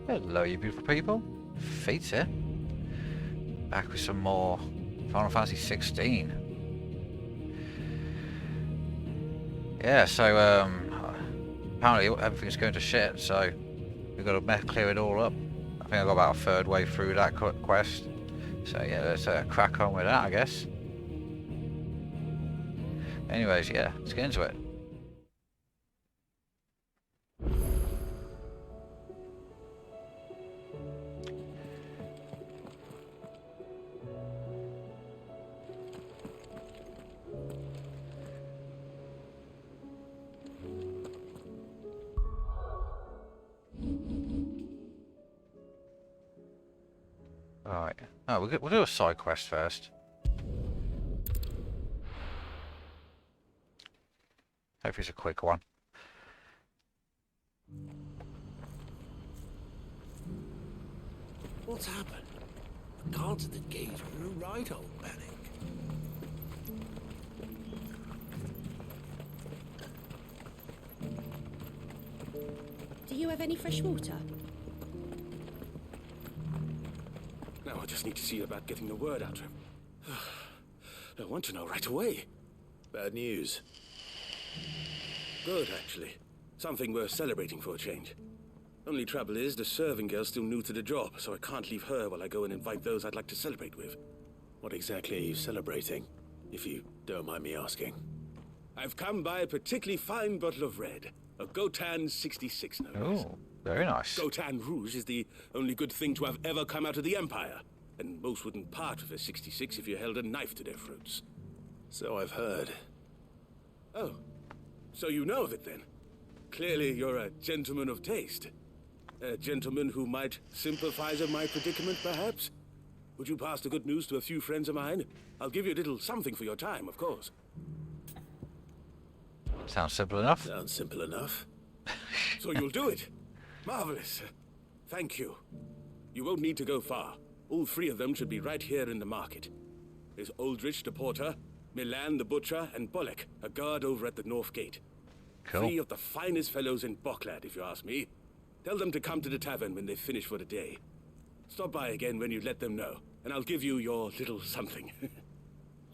Hello, you beautiful people. Feet here. Back with some more Final Fantasy 16. Yeah, so apparently everything's going to shit, so we've got to clear it all up. I think I got about a third way through that quest. So yeah, let's crack on with that, I guess. Anyways, yeah, let's get into it. Alright. Oh, we'll do a side quest first. Hopefully it's a quick one. What's happened? The guards at the gate are in a right old panic. Do you have any fresh water? Now I just need to see about getting the word out to him. I want to know right away. Bad news. Good, actually. Something worth celebrating for a change. Only trouble is, the serving girl's still new to the job, so I can't leave her while I go and invite those I'd like to celebrate with. What exactly are you celebrating, if you don't mind me asking? I've come by a particularly fine bottle of red. A Gotan 66, no less. Oh, very nice. Gotan Rouge is the only good thing to have ever come out of the Empire. And most wouldn't part with a 66 if you held a knife to their throats. So I've heard. Oh, so you know of it then? Clearly you're a gentleman of taste. A gentleman who might sympathize with my predicament, perhaps? Would you pass the good news to a few friends of mine? I'll give you a little something for your time, of course. Sounds simple enough. Sounds simple enough. So you'll do it? Marvelous. Thank you. You won't need to go far. All three of them should be right here in the market. There's Aldrich the porter, Milan the butcher, and Bolek, a guard over at the north gate. Cool. Three of the finest fellows in Boklad, if you ask me. Tell them to come to the tavern when they finish for the day. Stop by again when you let them know, and I'll give you your little something.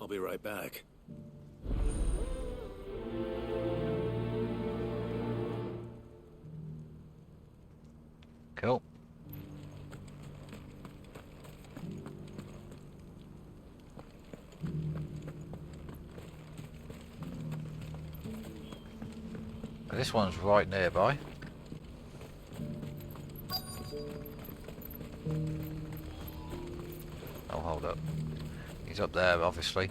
I'll be right back. Cool. This one's right nearby. Oh, hold up. He's up there, obviously.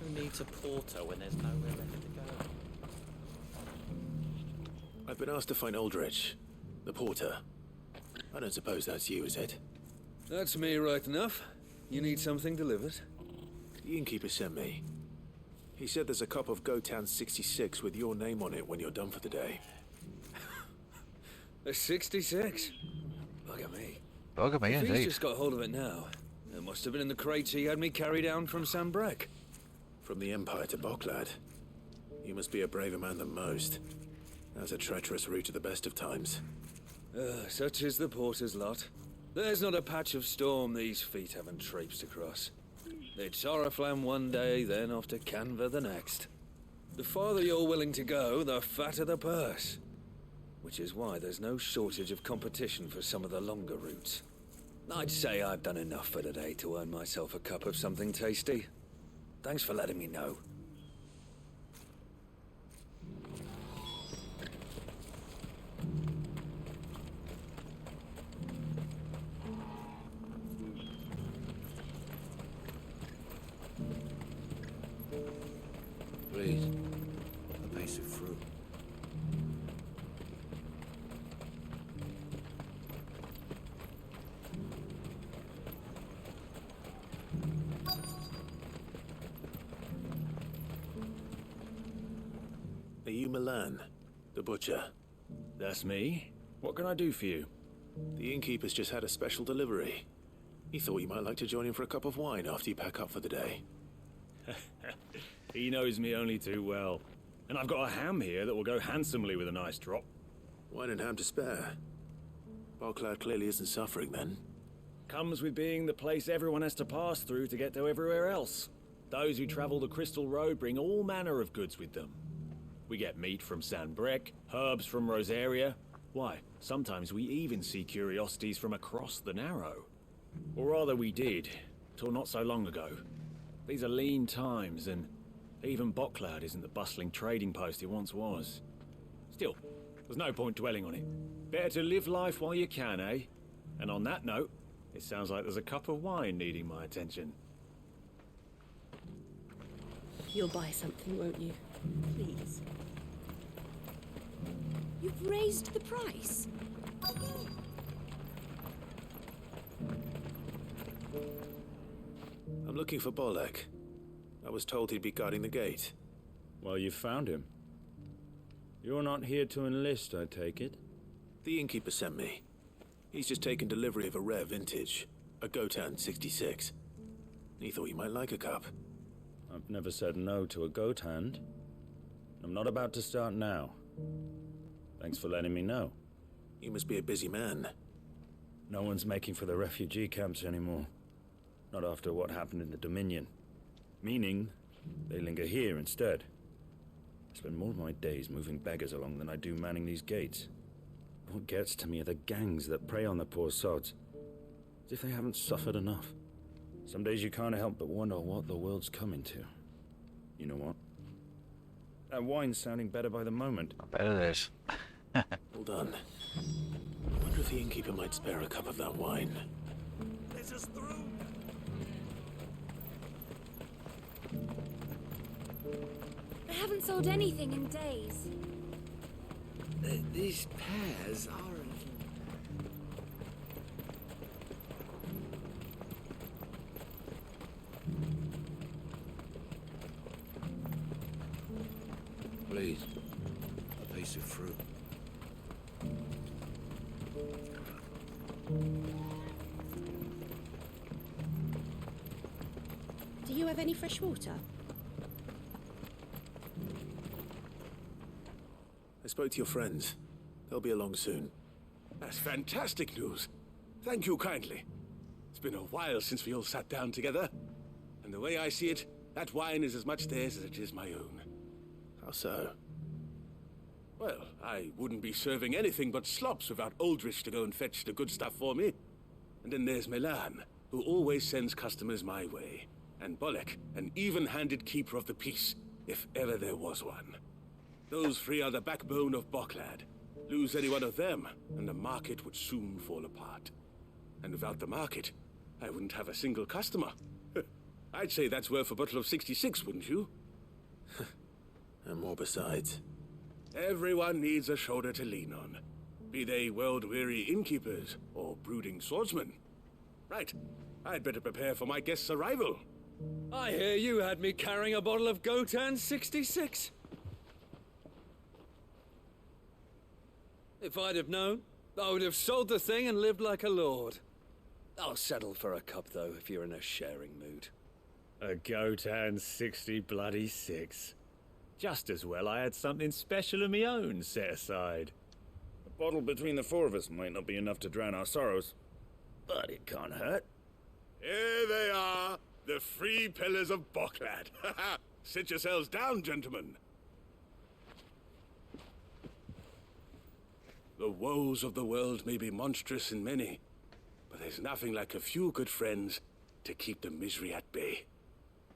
Who needs a porter when there's nowhere left to go? I've been asked to find Aldrich, the porter. I don't suppose that's you, is it? That's me right enough. You need something delivered? The innkeeper sent me. He said there's a cup of Gotan 66 with your name on it when you're done for the day. A 66? Bugger me. Bugger me, If indeed. he's just got hold of it now. It must have been in the crates he had me carry down from Sambrek. From the Empire to Boklad. You must be a braver man than most. That's a treacherous route at the best of times. Such is the porter's lot. There's not a patch of storm these feet haven't traipsed across. It's Oriflamme one day, then off to Canva the next. The farther you're willing to go, the fatter the purse. Which is why there's no shortage of competition for some of the longer routes. I'd say I've done enough for today to earn myself a cup of something tasty. Thanks for letting me know. Please, a piece of fruit. Are you Milan, the butcher? That's me. What can I do for you? The innkeeper's just had a special delivery. He thought you might like to join him for a cup of wine after you pack up for the day. He knows me only too well. And I've got a ham here that will go handsomely with a nice drop. Wine and ham to spare. Boklad clearly isn't suffering then. Comes with being the place everyone has to pass through to get to everywhere else. Those who travel the Crystal Road bring all manner of goods with them. We get meat from San Brec, herbs from Rosaria. Why, sometimes we even see curiosities from across the Narrow. Or rather we did, till not so long ago. These are lean times, and even Boklad isn't the bustling trading post it once was. Still, there's no point dwelling on it. Better to live life while you can, eh? And on that note, it sounds like there's a cup of wine needing my attention. You'll buy something, won't you? Please. You've raised the price. I'm looking for Bolek. I was told he'd be guarding the gate. Well, you've found him. You're not here to enlist, I take it? The innkeeper sent me. He's just taken delivery of a rare vintage, a Gotan 66. He thought you might like a cup. I've never said no to a goat hand. I'm not about to start now. Thanks for letting me know. You must be a busy man. No one's making for the refugee camps anymore. Not after what happened in the Dominion. Meaning, they linger here instead. I spend more of my days moving beggars along than I do manning these gates. What gets to me are the gangs that prey on the poor sods. As if they haven't suffered enough. Some days you can't help but wonder what the world's coming to. You know what? That wine's sounding better by the moment. I bet it is. Hold on. I wonder if the innkeeper might spare a cup of that wine. Let us through! I haven't sold anything in days. These pears are a little... Please, a piece of fruit. Do you have any fresh water? I spoke to your friends. They'll be along soon. That's fantastic news. Thank you kindly. It's been a while since we all sat down together. And the way I see it, that wine is as much theirs as it is my own. How so? Well, I wouldn't be serving anything but slops without Aldrich to go and fetch the good stuff for me. And then there's Milan, who always sends customers my way. And Bolek, an even-handed keeper of the peace, if ever there was one. Those three are the backbone of Boklad. Lose any one of them, and the market would soon fall apart. And without the market, I wouldn't have a single customer. I'd say that's worth a bottle of 66, wouldn't you? And more besides. Everyone needs a shoulder to lean on. Be they world-weary innkeepers or brooding swordsmen. Right, I'd better prepare for my guest's arrival. I hear you had me carrying a bottle of Gotan 66. If I'd have known, I would have sold the thing and lived like a lord. I'll settle for a cup, though, if you're in a sharing mood. A Gotan 60 bloody 6. Just as well I had something special of my own set aside. A bottle between the four of us might not be enough to drown our sorrows, but it can't hurt. Here they are, the three pillars of Boklad. Sit yourselves down, gentlemen. The woes of the world may be monstrous and many, but there's nothing like a few good friends to keep the misery at bay.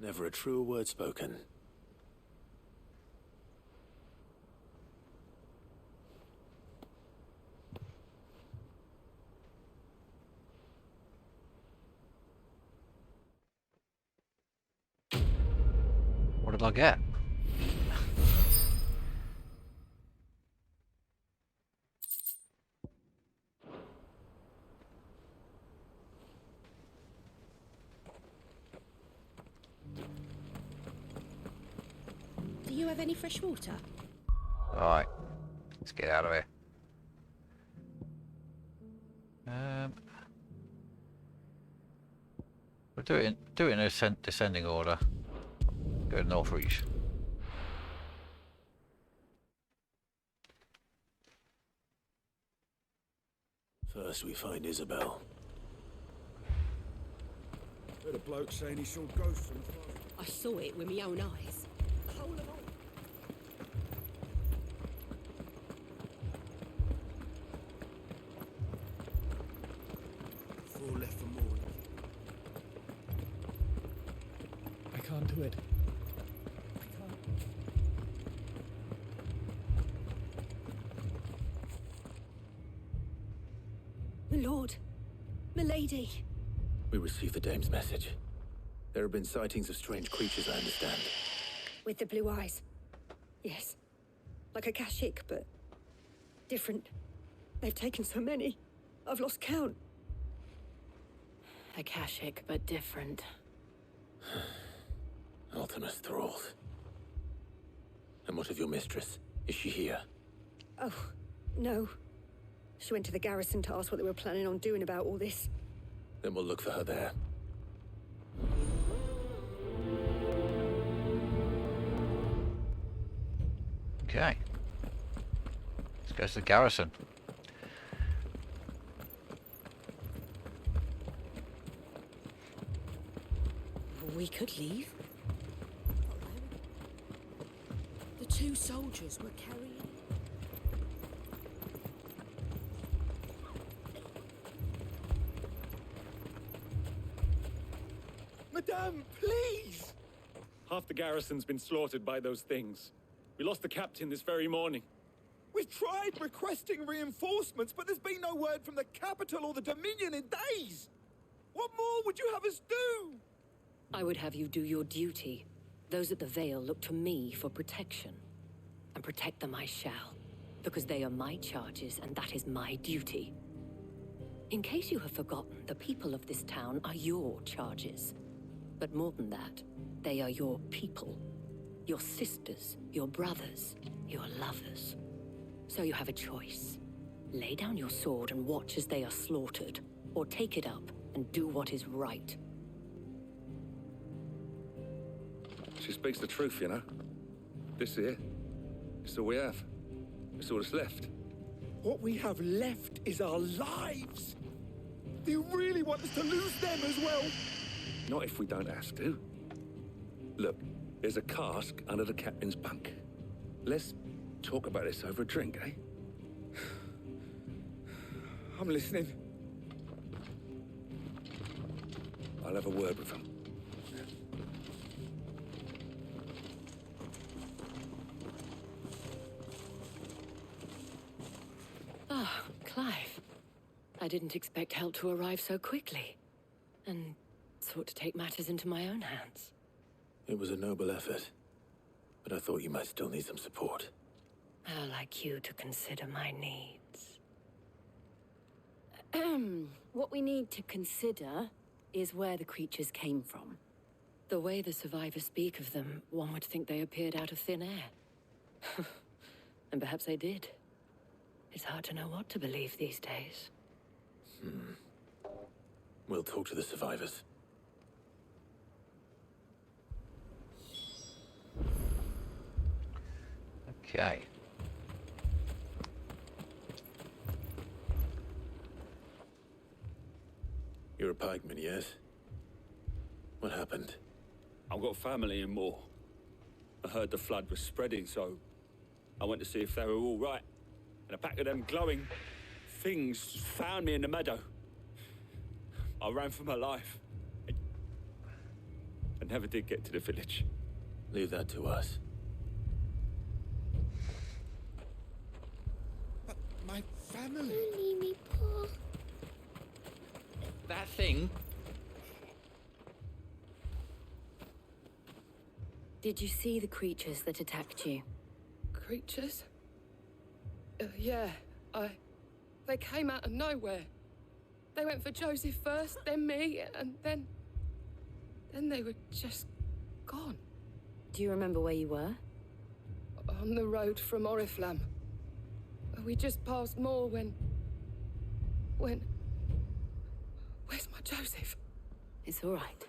Never a truer word spoken. What did I get? Do you have any fresh water? Alright, let's get out of here. We'll do it in a descending order. Go to Northreach. First we find Isabel. Heard a bloke saying he saw ghosts on the far. I saw it with my own eyes. Hold on. Four left for morning. I can't do it. I can't. My lord. Milady. We received the dame's message. There have been sightings of strange creatures, I understand. With the blue eyes. Yes. Like a Kashik, but different. They've taken so many. I've lost count. A Kashik, but different. Ultimus thralls. And what of your mistress? Is she here? Oh, no. She went to the garrison to ask what they were planning on doing about all this. Then we'll look for her there. Okay. Let's go to the garrison. We could leave. The two soldiers were carrying. Madame, please! Half the garrison's been slaughtered by those things. We lost the captain this very morning. We've tried requesting reinforcements, but there's been no word from the capital or the Dominion in days. What more would you have us do? I would have you do your duty. Those at the Vale look to me for protection. And protect them I shall. Because they are my charges, and that is my duty. In case you have forgotten, the people of this town are your charges. But more than that, they are your people. Your sisters, your brothers, your lovers. So you have a choice. Lay down your sword and watch as they are slaughtered, or take it up and do what is right. She speaks the truth, you know. This here, it's all we have. It's all that's left. What we have left is our lives. Do you really want us to lose them as well? Not if we don't have to. Look, there's a cask under the captain's bunk. Let's talk about this over a drink, eh? I'm listening. I'll have a word with him. Ah, Clive. I didn't expect help to arrive so quickly. And thought to take matters into my own hands. It was a noble effort, but I thought you might still need some support. How like you to consider my needs. What we need to consider is where the creatures came from. The way the survivors speak of them, one would think they appeared out of thin air. And perhaps they did. It's hard to know what to believe these days. We'll talk to the survivors. Okay. You're a pikeman, yes? What happened? I've got family in Moor. I heard the flood was spreading, so I went to see if they were all right. And a pack of them glowing things found me in the meadow. I ran for my life. I never did get to the village. Leave that to us. But my family. Leave me, Paul. That thing. Did you see the creatures that attacked you? Creatures? Yeah, they came out of nowhere. They went for Joseph first, then me, and then they were just gone. Do you remember where you were? On the road from Oriflamme. We just passed Moor when... Where's my Joseph? It's all right.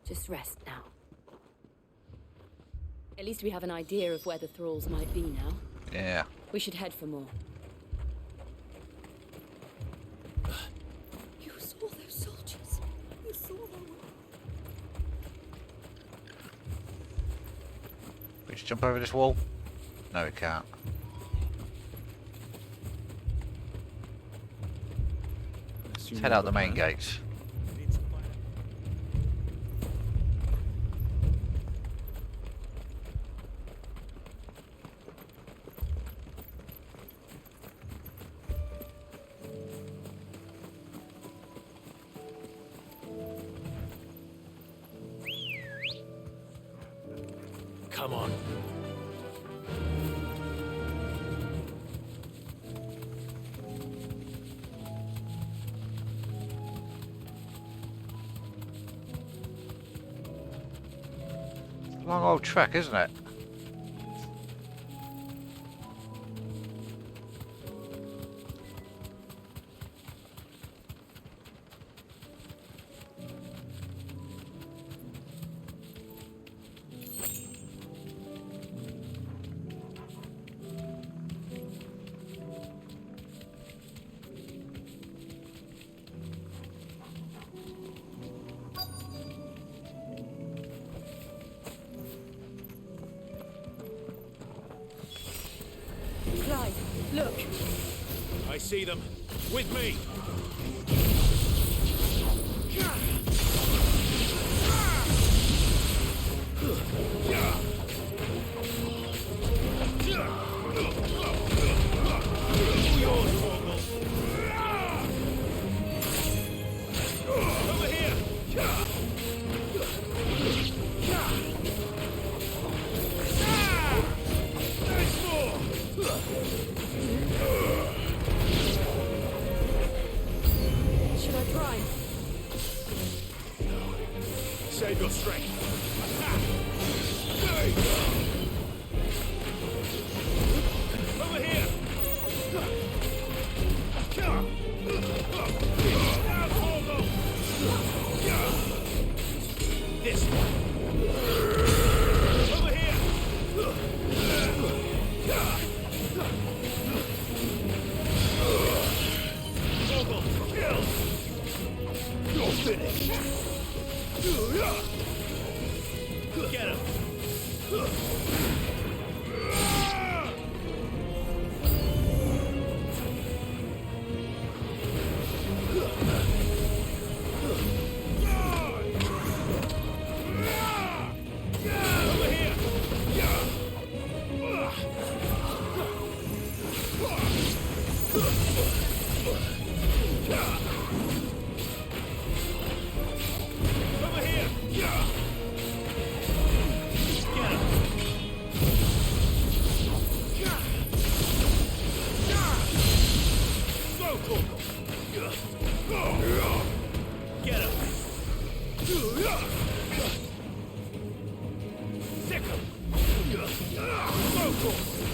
Just rest now. At least we have an idea of where the thralls might be now. Yeah. We should head for more. You saw those soldiers. You saw them. We just jump over this wall? No, we can't. Let's head out the main gates. Come on. Long old trek, isn't it? Clive, look. I see them. With me. Over here. Should I try? Save your strength. Over here. This one. Over here. Vogel, kill. You're finished. Get him. Over here. Over here. Get him. Go, Corporal. Get him. Sick him. Go, Corporal.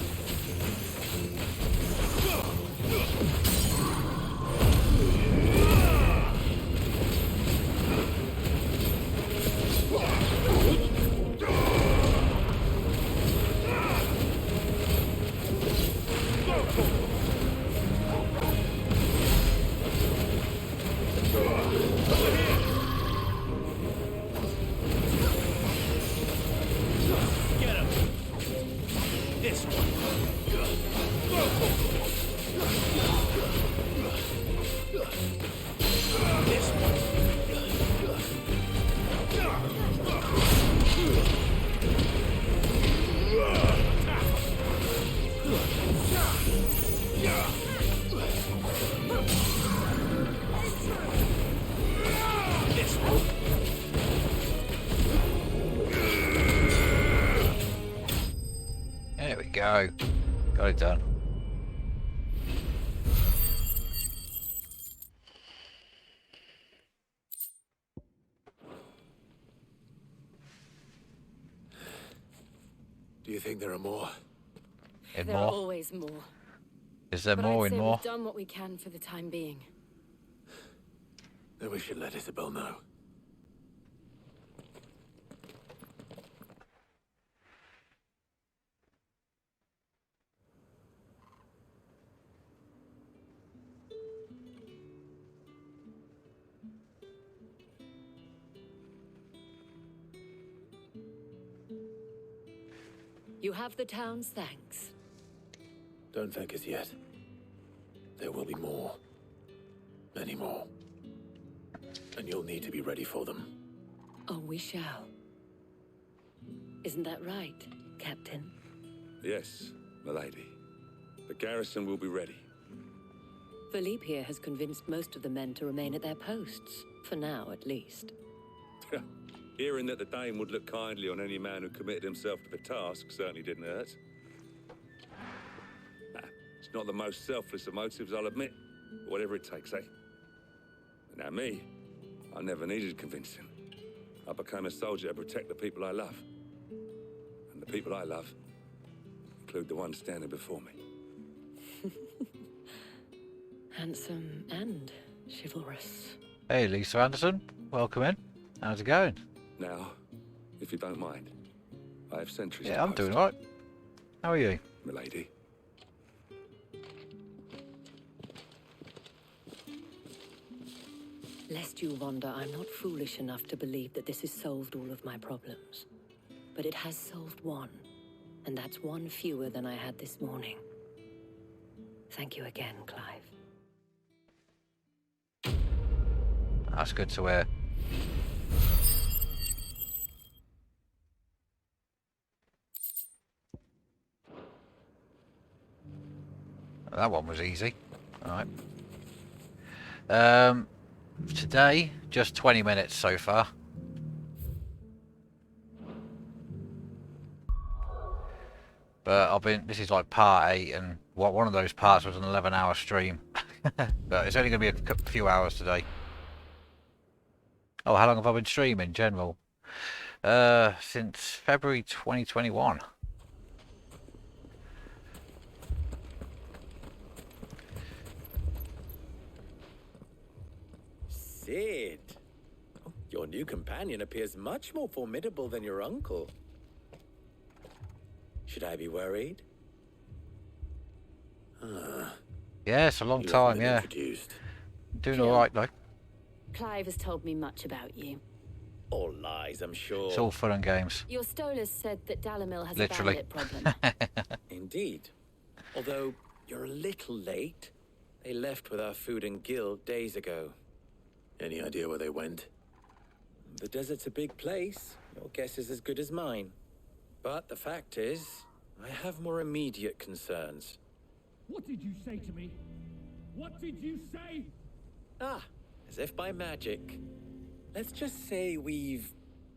Get him. This one. This one. This one. There we go. Got it done. Do you think there are more? In There are more? always more. Is there But more I'd in say more? we've done what we can for the time being. Then we should let Isabel know. You have the town's thanks. Don't thank us yet. There will be more. Many more. And you'll need to be ready for them. Oh, we shall. Isn't that right, Captain? Yes, milady. The garrison will be ready. Philippe here has convinced most of the men to remain at their posts. For now, at least. Hearing that the Dane would look kindly on any man who committed himself to the task certainly didn't hurt. It's not the most selfless of motives, I'll admit. But whatever it takes, eh? Now me, I never needed convincing. I became a soldier to protect the people I love. And the people I love include the ones standing before me. Handsome and chivalrous. Hey, Lisa Anderson. Welcome in. How's it going? Now, if you don't mind, I have sentries. Yeah, I'm doing alright. How are you? Milady. Lest you wonder, I'm not foolish enough to believe that this has solved all of my problems. But it has solved one, and that's one fewer than I had this morning. Thank you again, Clive. That's good to hear. That one was easy. Alright. Today, just 20 minutes so far. But this is like part 8, and one of those parts was an 11-hour stream. But it's only going to be a few hours today. Oh, how long have I been streaming in general? Since February 2021. Sid, your new companion appears much more formidable than your uncle. Should I be worried? Yeah, it's a long time, yeah. Doing alright though. Clive has told me much about you. All lies, I'm sure. It's all fun and games. Your Stolas said that Dalimil has Literally. a bandit problem. Indeed. Although, you're a little late. They left with our food and guild days ago. Any idea where they went? The desert's a big place. Your guess is as good as mine. But the fact is, I have more immediate concerns. What did you say to me? What did you say? Ah, as if by magic. Let's just say we've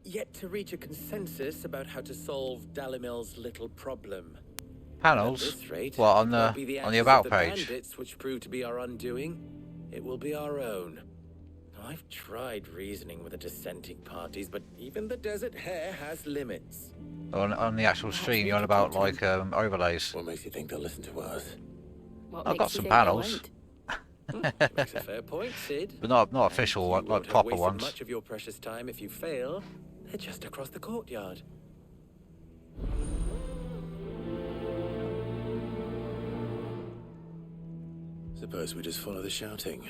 yet to reach a consensus about how to solve Dalimil's little problem. Panels? At this rate, What, on it the won't be on the actions about of the page? bandits which prove to be our undoing. It will be our own. I've tried reasoning with the dissenting parties, but even the Desert Hare has limits. On the actual stream, you're on about like overlays. What makes you think they'll listen to us? I've got some panels. Makes a fair point, Sid. But not official, You like won't have proper wasted ones. much of your precious time if you fail. They're just across the courtyard. Suppose we just follow the shouting.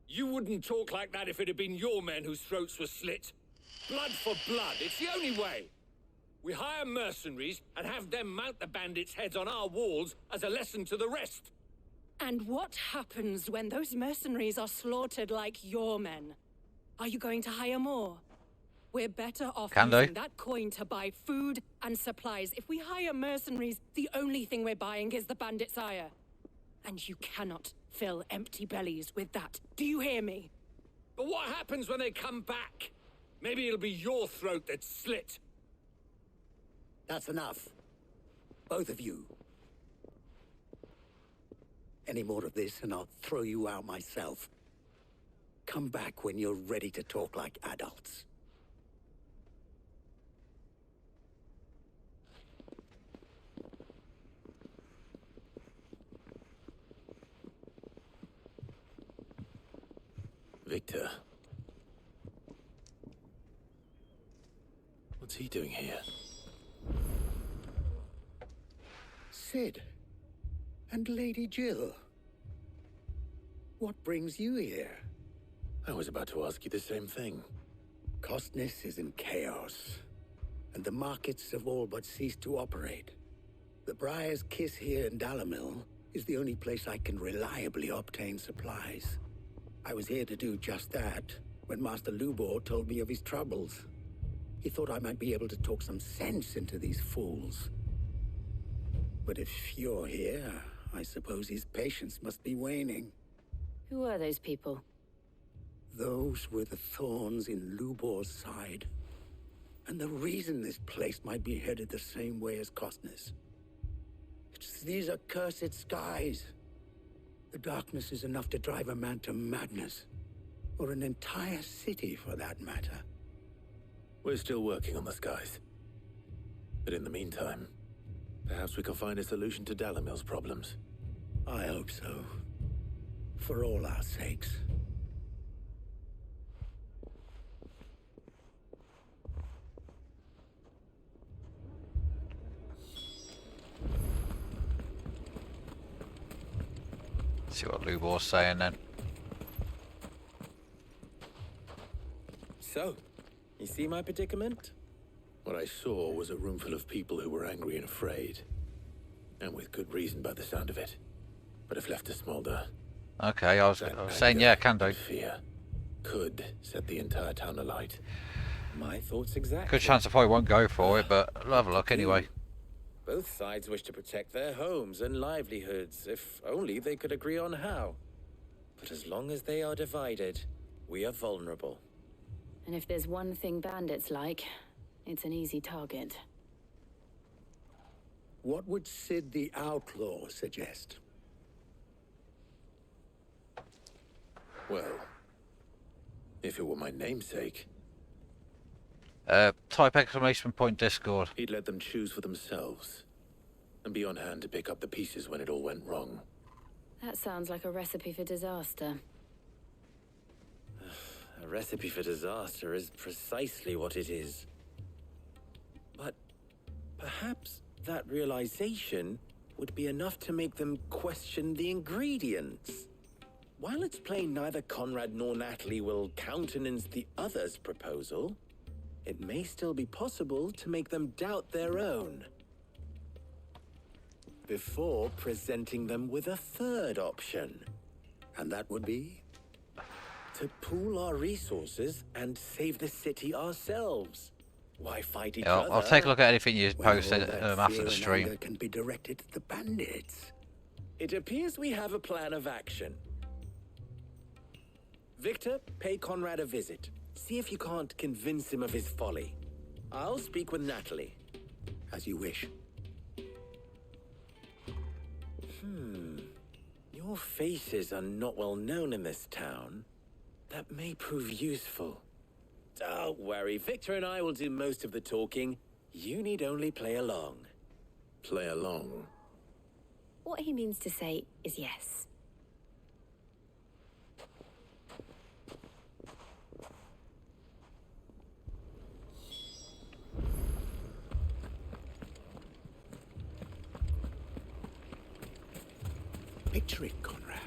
You wouldn't talk like that if it had been your men whose throats were slit. Blood for blood, it's the only way. We hire mercenaries and have them mount the bandits' heads on our walls as a lesson to the rest. And what happens when those mercenaries are slaughtered like your men? Are you going to hire more? We're better off using that coin to buy food and supplies. If we hire mercenaries, the only thing we're buying is the bandits' ire. And you cannot fill empty bellies with that. Do you hear me? But what happens when they come back? Maybe it'll be your throat that's slit. That's enough. Both of you. Any more of this and I'll throw you out myself. Come back when you're ready to talk like adults. Victor. What's he doing here? Sid. And Lady Jill. What brings you here? I was about to ask you the same thing. Costness is in chaos, and the markets have all but ceased to operate. The Briar's Kiss here in Dalimil is the only place I can reliably obtain supplies. I was here to do just that when Master Lubor told me of his troubles. He thought I might be able to talk some sense into these fools. But if you're here, I suppose his patience must be waning. Who are those people? Those were the thorns in Lubor's side. And the reason this place might be headed the same way as Costness. It's these accursed skies. The darkness is enough to drive a man to madness. Or an entire city, for that matter. We're still working on the skies. But in the meantime, perhaps we can find a solution to Dalimil's problems. I hope so. For all our sakes. See what Lubor's saying then. So, you see my predicament? What I saw was a room full of people who were angry and afraid. And with good reason by the sound of it. But if left to smolder... Okay, I was saying, yeah, can do. Fear could set the entire town alight. My thoughts exactly. Good chance I probably won't go for it, but I'll have a look anyway. Both sides wish to protect their homes and livelihoods, if only they could agree on how. But as long as they are divided, we are vulnerable. And if there's one thing bandits like, it's an easy target. What would Sid the Outlaw suggest? Well, if it were my namesake... Type exclamation point Discord. He'd let them choose for themselves. And be on hand to pick up the pieces when it all went wrong. That sounds like a recipe for disaster. A recipe for disaster is precisely what it is. But perhaps that realization would be enough to make them question the ingredients. While it's plain neither Conrad nor Natalie will countenance the other's proposal, it may still be possible to make them doubt their own. Before presenting them with a third option. And that would be? To pool our resources and save the city ourselves. Why fight each Yeah, other? I'll take a look at anything you posted Well, after the stream. Can be directed at the bandits. It appears we have a plan of action. Victor, pay Conrad a visit. See if you can't convince him of his folly. I'll speak with Natalie. As you wish. Your faces are not well known in this town. That may prove useful. Don't worry, Victor and I will do most of the talking. You need only play along. Play along? What he means to say is yes. Picture it, Conrad.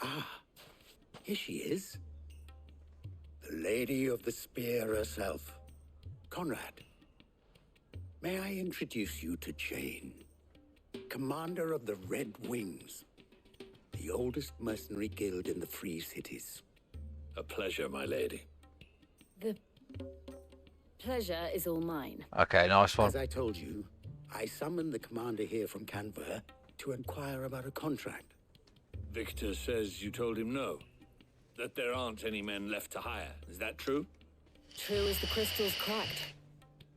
Ah, here she is. The Lady of the Spear herself. Conrad, may I introduce you to Jane, commander of the Red Wings, the oldest mercenary guild in the Free Cities. A pleasure, my lady. The pleasure is all mine. Okay, nice one. As I told you, I summoned the commander here from Canberra to inquire about a contract. Victor says you told him no. That there aren't any men left to hire. Is that true? True as the crystals cracked.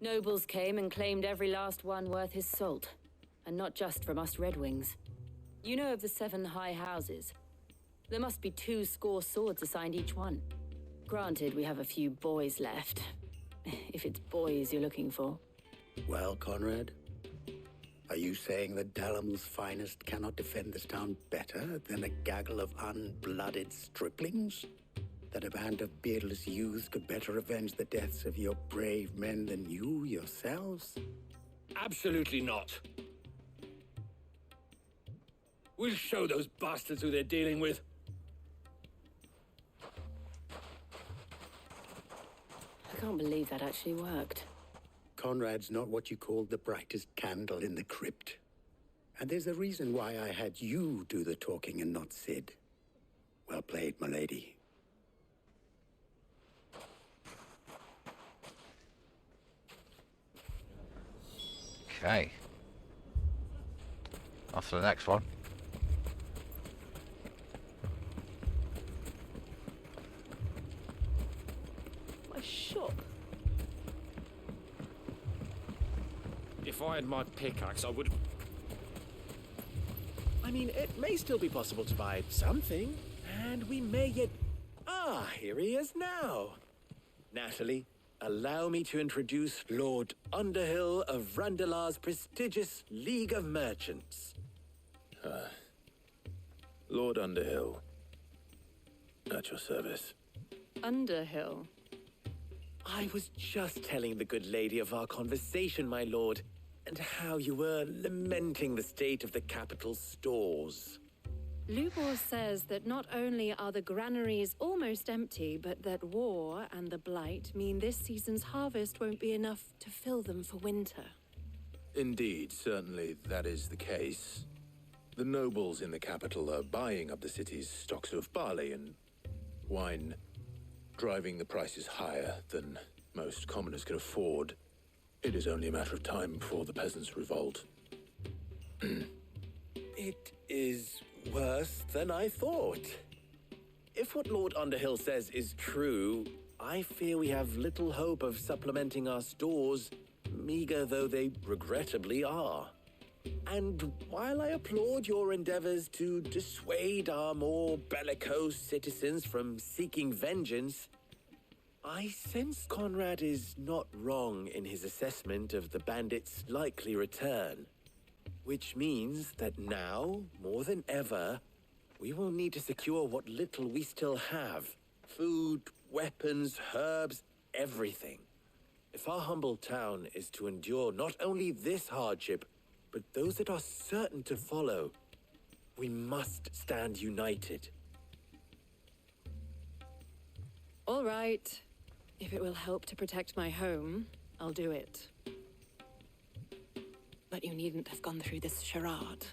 Nobles came and claimed every last one worth his salt. And not just from us Red Wings. You know of the 7 high houses. There must be 2 swords assigned each one. Granted, we have a few boys left. If it's boys you're looking for. Well, Conrad, are you saying that Dalimil's finest cannot defend this town better than a gaggle of unblooded striplings? that a band of beardless youths could better avenge the deaths of your brave men than you yourselves? Absolutely not. We'll show those bastards who they're dealing with. I can't believe that actually worked. Conrad's not what you called the brightest candle in the crypt. And there's a reason why I had you do the talking and not Sid. Well played, my lady. Okay. Off to the next one. My shop. If I had my pickaxe, I would... I mean, it may still be possible to buy something, and we may yet... Ah, here he is now. Natalie, allow me to introduce Lord Underhill of Randalar's prestigious League of Merchants. Lord Underhill. At your service. Underhill? I was just telling the good lady of our conversation, my lord, and how you were lamenting the state of the capital's stores. Lubor says that not only are the granaries almost empty, but that war and the Blight mean this season's harvest won't be enough to fill them for winter. Indeed, certainly that is the case. The nobles in the capital are buying up the city's stocks of barley and wine, driving the prices higher than most commoners can afford. It is only a matter of time before the peasants revolt. It is worse than I thought. If what Lord Underhill says is true, I fear we have little hope of supplementing our stores, meager though they regrettably are. And while I applaud your endeavors to dissuade our more bellicose citizens from seeking vengeance, I sense Conrad is not wrong in his assessment of the bandits' likely return. Which means that now, more than ever, we will need to secure what little we still have. Food, weapons, herbs, everything. If our humble town is to endure not only this hardship, but those that are certain to follow, we must stand united. All right. If it will help to protect my home, I'll do it. But you needn't have gone through this charade.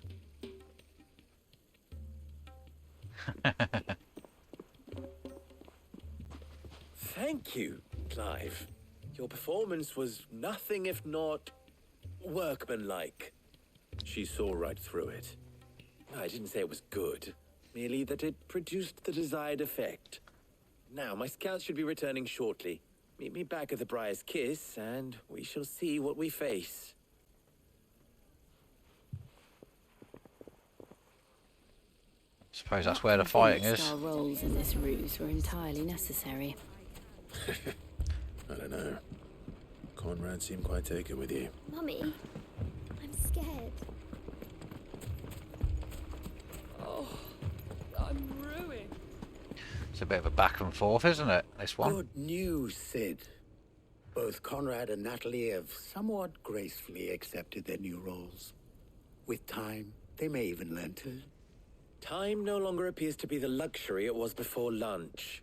Thank you, Clive. Your performance was nothing if not workmanlike. She saw right through it. I didn't say it was good, merely that it produced the desired effect. Now, my scouts should be returning shortly. Meet me back at the Briar's Kiss, and we shall see what we face. Suppose that's where the fighting is. Our roles in this ruse were entirely necessary. I don't know. Conrad seemed quite taken with you. Mummy, I'm scared. Oh, I'm ruined. It's a bit of a back and forth, isn't it, this one? Good news, Sid. Both Conrad and Natalie have somewhat gracefully accepted their new roles. With time, they may even learn to... Time no longer appears to be the luxury it was before lunch.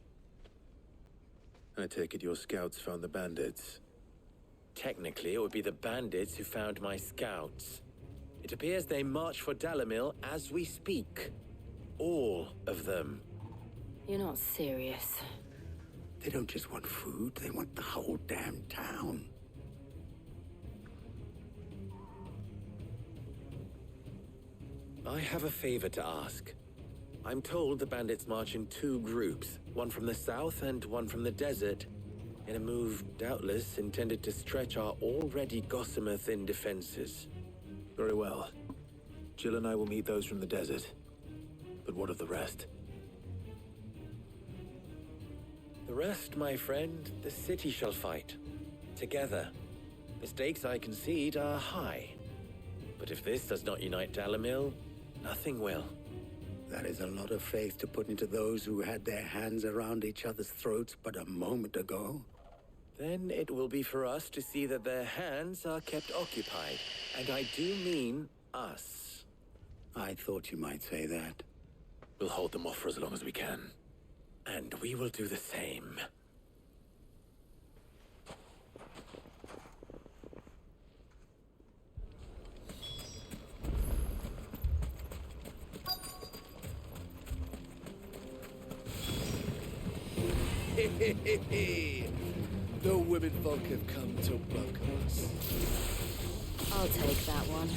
I take it your scouts found the bandits. Technically, it would be the bandits who found my scouts. It appears they march for Dalamil as we speak. All of them. You're not serious. They don't just want food, they want the whole damn town. I have a favor to ask. I'm told the bandits march in two groups, one from the south and one from the desert, in a move doubtless intended to stretch our already gossamer-thin defenses. Very well. Jill and I will meet those from the desert. But what of the rest? The rest, my friend, the city shall fight. Together. The stakes, I concede, are high. But if this does not unite Dalamil, nothing will. That is a lot of faith to put into those who had their hands around each other's throats but a moment ago. Then it will be for us to see that their hands are kept occupied. And I do mean us. I thought you might say that. We'll hold them off for as long as we can. And we will do the same. The women folk have come to welcome us. I'll take that one.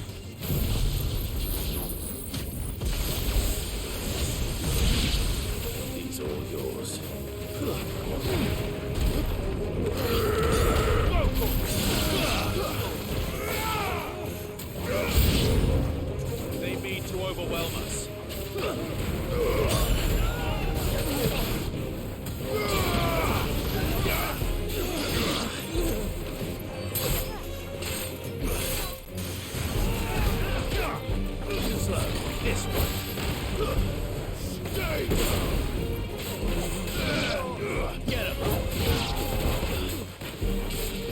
He's all yours. They mean to overwhelm us. This one. Stay. Get him.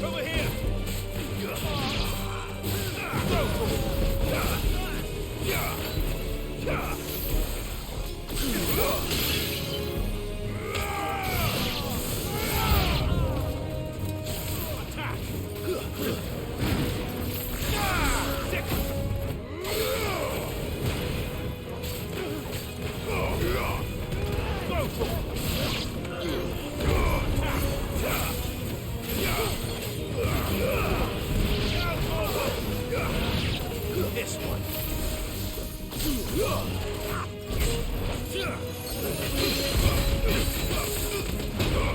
Over here. This one.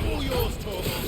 All yours, Torvald.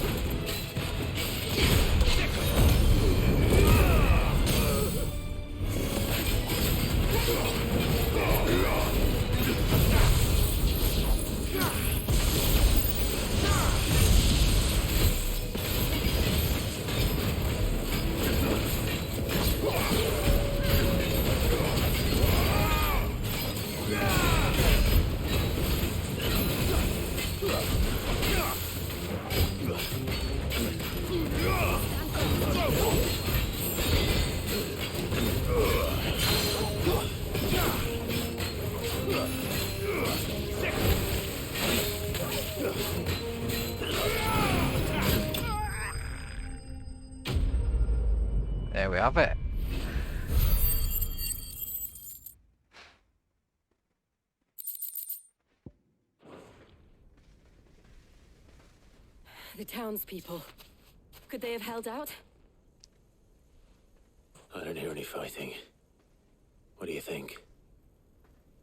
There we have it. The townspeople. Could they have held out? I don't hear any fighting. What do you think?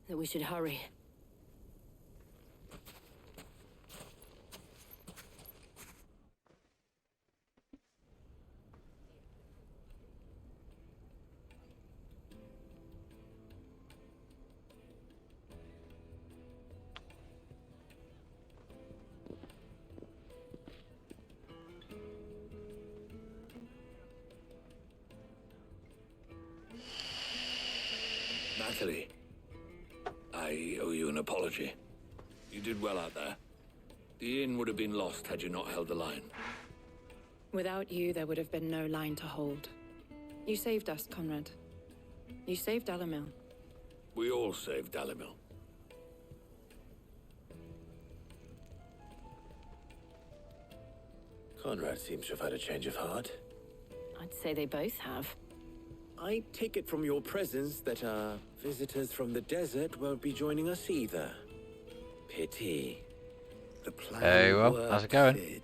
That we should hurry. Natalie, I owe you an apology. You did well out there. The inn would have been lost had you not held the line. Without you, there would have been no line to hold. You saved us, Conrad. You saved Dalamil. We all saved Dalamil. Conrad seems to have had a change of heart. I'd say they both have. I take it from your presence that our visitors from the desert won't be joining us either. Pity. The plan Hey, well, worked, how's it going? Sid.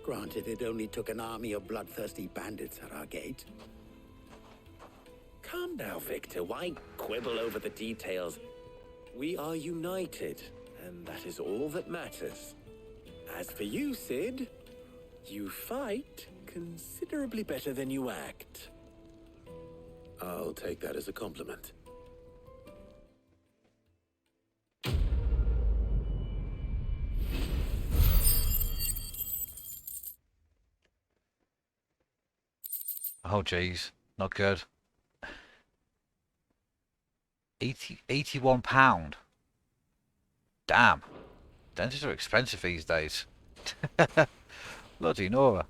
Granted, it only took an army of bloodthirsty bandits at our gate. Calm now, Victor. Why quibble over the details? We are united, and that is all that matters. As for you, Sid, you fight considerably better than you act. I'll take that as a compliment. Oh jeez, not good. £81. Damn. Dentists are expensive these days. Bloody Nora.